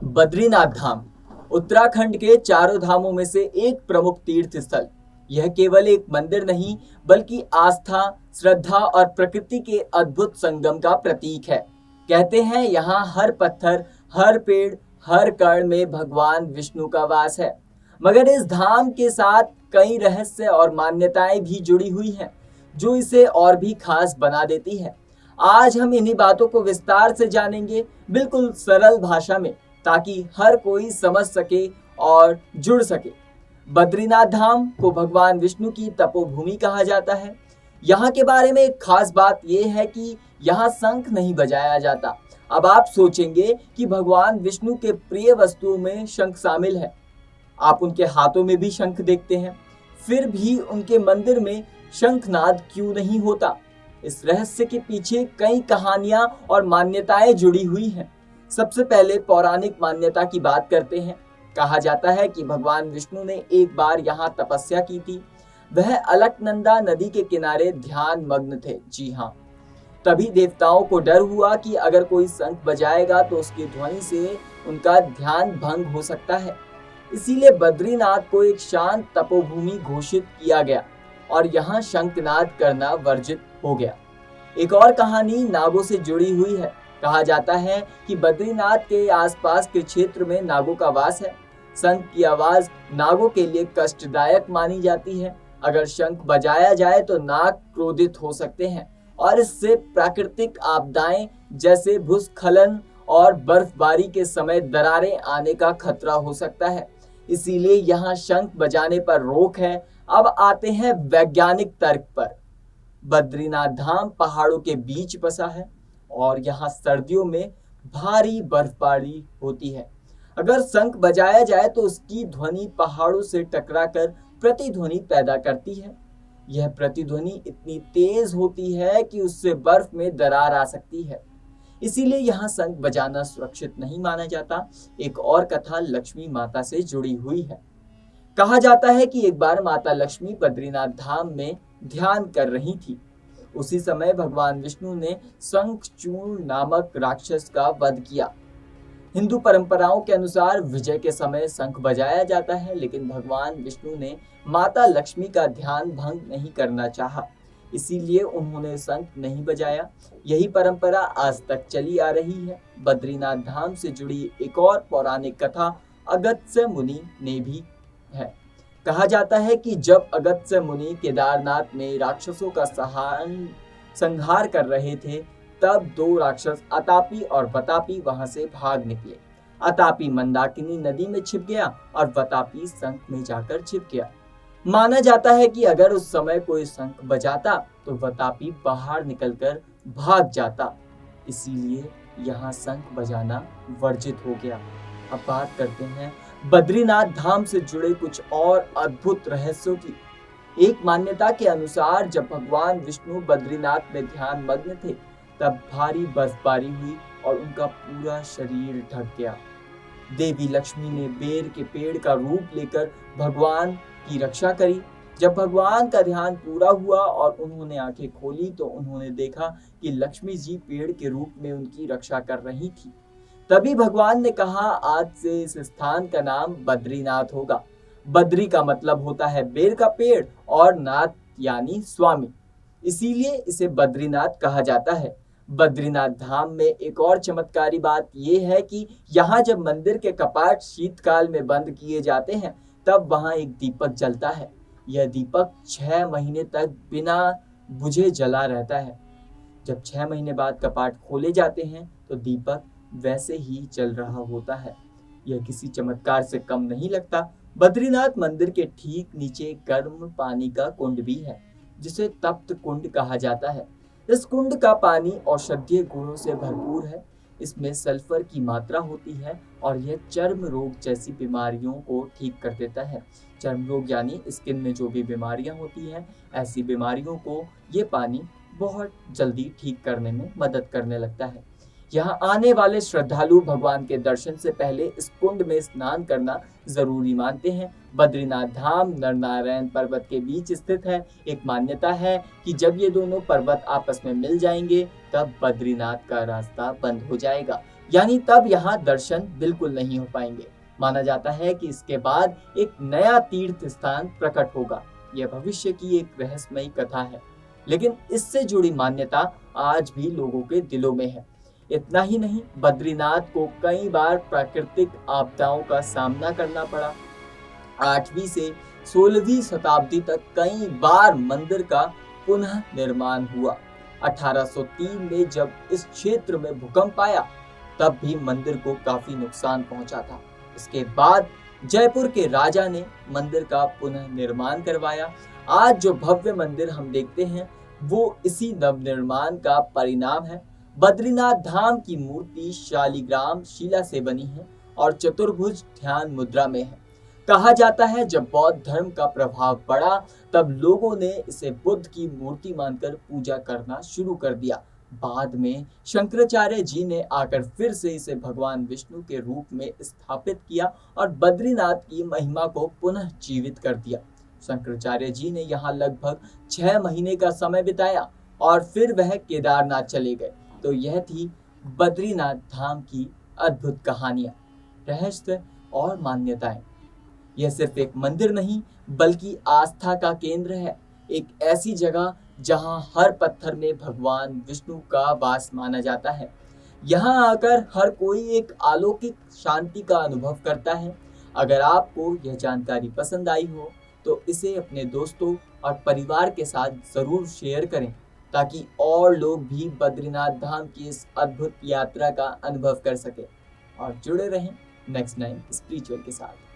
बद्रीनाथ धाम उत्तराखंड के चारों धामों में से एक प्रमुख तीर्थ स्थल। यह केवल एक मंदिर नहीं बल्कि आस्था, श्रद्धा और प्रकृति के अद्भुत संगम का प्रतीक है। कहते हैं यहाँ हर पत्थर, हर पेड़, हर कण में भगवान विष्णु का वास है। मगर इस धाम के साथ कई रहस्य और मान्यताएं भी जुड़ी हुई हैं, जो इसे और भी खास बना देती है। आज हम इन्हीं बातों को विस्तार से जानेंगे, बिल्कुल सरल भाषा में, ताकि हर कोई समझ सके और जुड़ सके। बद्रीनाथ धाम को भगवान विष्णु की तपोभूमि कहा जाता है। यहाँ के बारे में एक खास बात यह है कि यहाँ शंख नहीं बजाया जाता। अब आप सोचेंगे कि भगवान विष्णु के प्रिय वस्तुओं में शंख शामिल है। आप उनके हाथों में भी शंख देखते हैं, फिर भी उनके मंदिर में शंखनाद क्यों नहीं होता? इस रहस्य के पीछे कई कहानियां और मान्यताएं जुड़ी हुई हैं। सबसे पहले पौराणिक मान्यता की बात करते हैं। कहा जाता है कि भगवान विष्णु ने एक बार यहाँ तपस्या की थी। वह अलकनंदा नदी के किनारे ध्यान मग्न थे। जी हाँ, तभी देवताओं को डर हुआ कि अगर कोई शंख बजाएगा तो उसकी ध्वनि से उनका ध्यान भंग हो सकता है। इसीलिए बद्रीनाथ को एक शांत तपोभूमि घोषित किया गया और यहाँ शंखनाद करना वर्जित हो गया। एक और कहानी नागों से जुड़ी हुई है। कहा जाता है कि बद्रीनाथ के आसपास के क्षेत्र में नागों का वास है। शंख की आवाज नागों के लिए कष्टदायक मानी जाती है। अगर शंख बजाया जाए तो नाग क्रोधित हो सकते हैं और इससे प्राकृतिक आपदाएं जैसे भूस्खलन और बर्फबारी के समय दरारें आने का खतरा हो सकता है। इसीलिए यहाँ शंख बजाने पर रोक है। अब आते हैं वैज्ञानिक तर्क पर। बद्रीनाथ धाम पहाड़ों के बीच बसा है और यहाँ सर्दियों में भारी बर्फबारी होती है। अगर शंख बजाया जाए तो उसकी ध्वनि पहाड़ों से टकराकर प्रतिध्वनि पैदा करती है। यह प्रतिध्वनि इतनी तेज होती है कि उससे बर्फ में दरार आ सकती है। इसीलिए यहाँ शंख बजाना सुरक्षित नहीं माना जाता। एक और कथा लक्ष्मी माता से जुड़ी हुई है। कहा जाता है कि एक बार माता लक्ष्मी बद्रीनाथ धाम में ध्यान कर रही थी। उसी समय भगवान विष्णु ने शंखचूर्ण नामक राक्षस का वध किया। हिंदू परंपराओं के अनुसार विजय के समय शंख बजाया जाता है, लेकिन भगवान विष्णु ने माता लक्ष्मी का ध्यान भंग नहीं करना चाहा, इसीलिए उन्होंने शंख नहीं बजाया। यही परंपरा आज तक चली आ रही है। बद्रीनाथ धाम से जुड़ी एक और पौराणिक कथा अगस्त्य मुनि ने भी है। कहा जाता है कि जब अगस्त्य मुनि केदारनाथ में राक्षसों का संहार कर रहे थे, तब दो राक्षस अतापी और वतापी वहां से भाग निकले। अतापी मंदाकिनी नदी में छिप गया और वतापी शंख में जाकर छिप गया। माना जाता है कि अगर उस समय कोई शंख बजाता तो वतापी बाहर निकलकर भाग जाता, इसीलिए यहाँ शंख बजाना वर्जित हो गया। अब बात करते हैं बद्रीनाथ धाम से जुड़े कुछ और अद्भुत रहस्यों की। एक मान्यता के अनुसार जब भगवान विष्णु बद्रीनाथ में ध्यान मग्न थे, तब भारी बर्फबारी हुई और उनका पूरा शरीर ढक गया। देवी लक्ष्मी ने बेर के पेड़ का रूप लेकर भगवान की रक्षा करी। जब भगवान का ध्यान पूरा हुआ और उन्होंने आंखें खोली तो उन्होंने देखा कि लक्ष्मी जी पेड़ के रूप में उनकी रक्षा कर रही थी। तभी भगवान ने कहा, आज से इस स्थान का नाम बद्रीनाथ होगा। बद्री का मतलब होता है बेर का पेड़ और नाथ यानी स्वामी, इसीलिए इसे बद्रीनाथ कहा जाता है। बद्रीनाथ धाम में एक और चमत्कारी बात यह है कि यहाँ जब मंदिर के कपाट शीतकाल में बंद किए जाते हैं, तब वहाँ एक दीपक जलता है। यह दीपक 6 महीने तक बिना बुझे जला रहता है। जब 6 महीने बाद कपाट खोले जाते हैं तो दीपक वैसे ही चल रहा होता है। यह किसी चमत्कार से कम नहीं लगता। बद्रीनाथ मंदिर के ठीक नीचे गर्म पानी का कुंड भी है, जिसे तप्त कुंड कहा जाता है। इस कुंड का पानी औषधीय गुणों से भरपूर है। इसमें सल्फर की मात्रा होती है और यह चर्म रोग जैसी बीमारियों को ठीक कर देता है। चर्म रोग यानी स्किन में जो भी बीमारियां होती हैं, ऐसी बीमारियों को ये पानी बहुत जल्दी ठीक करने में मदद करने लगता है। यहाँ आने वाले श्रद्धालु भगवान के दर्शन से पहले इस कुंड में स्नान करना जरूरी मानते हैं। बद्रीनाथ धाम नरनारायण पर्वत के बीच स्थित है। एक मान्यता है कि जब ये दोनों पर्वत आपस में मिल जाएंगे, तब बद्रीनाथ का रास्ता बंद हो जाएगा। यानी तब यहाँ दर्शन बिल्कुल नहीं हो पाएंगे। माना जाता है कि इसके बाद एक नया तीर्थ स्थान प्रकट होगा। यह भविष्य की एक रहस्यमयी कथा है, लेकिन इससे जुड़ी मान्यता आज भी लोगों के दिलों में है। इतना ही नहीं, बद्रीनाथ को कई बार प्राकृतिक आपदाओं का सामना करना पड़ा। 8वीं से 16वीं शताब्दी तक कई बार मंदिर का पुनः निर्माण हुआ। 1803 में जब इस क्षेत्र में भूकंप आया, तब भी मंदिर को काफी नुकसान पहुंचा था। इसके बाद जयपुर के राजा ने मंदिर का पुनः निर्माण करवाया। आज जो भव्य मंदिर हम देखते हैं, वो इसी नवनिर्माण का परिणाम है। बद्रीनाथ धाम की मूर्ति शालिग्राम शिला से बनी है और चतुर्भुज ध्यान मुद्रा में है। कहा जाता है जब बौद्ध धर्म का प्रभाव बढ़ा, तब लोगों ने इसे बुद्ध की मूर्ति मानकर पूजा करना शुरू कर दिया। बाद में शंकराचार्य जी ने आकर फिर से इसे भगवान विष्णु के रूप में स्थापित किया और बद्रीनाथ की महिमा को पुनः जीवित कर दिया। शंकराचार्य जी ने यहाँ लगभग 6 महीने का समय बिताया और फिर वह केदारनाथ चले गए। तो यह थी बद्रीनाथ धाम की अद्भुत कहानियां, रहस्य और मान्यताएं। यह सिर्फ एक मंदिर नहीं, बल्कि आस्था का केंद्र है। एक ऐसी जगह जहां हर पत्थर में भगवान विष्णु का वास माना जाता है। यहाँ आकर हर कोई एक अलौकिक शांति का अनुभव करता है। अगर आपको यह जानकारी पसंद आई हो, तो इसे अपने दोस्तों और परिवार के साथ जरूर शेयर करें, ताकि और लोग भी बद्रीनाथ धाम की इस अद्भुत यात्रा का अनुभव कर सके। और जुड़े रहें नेक्स्ट 9 स्पिरिचुअल के साथ।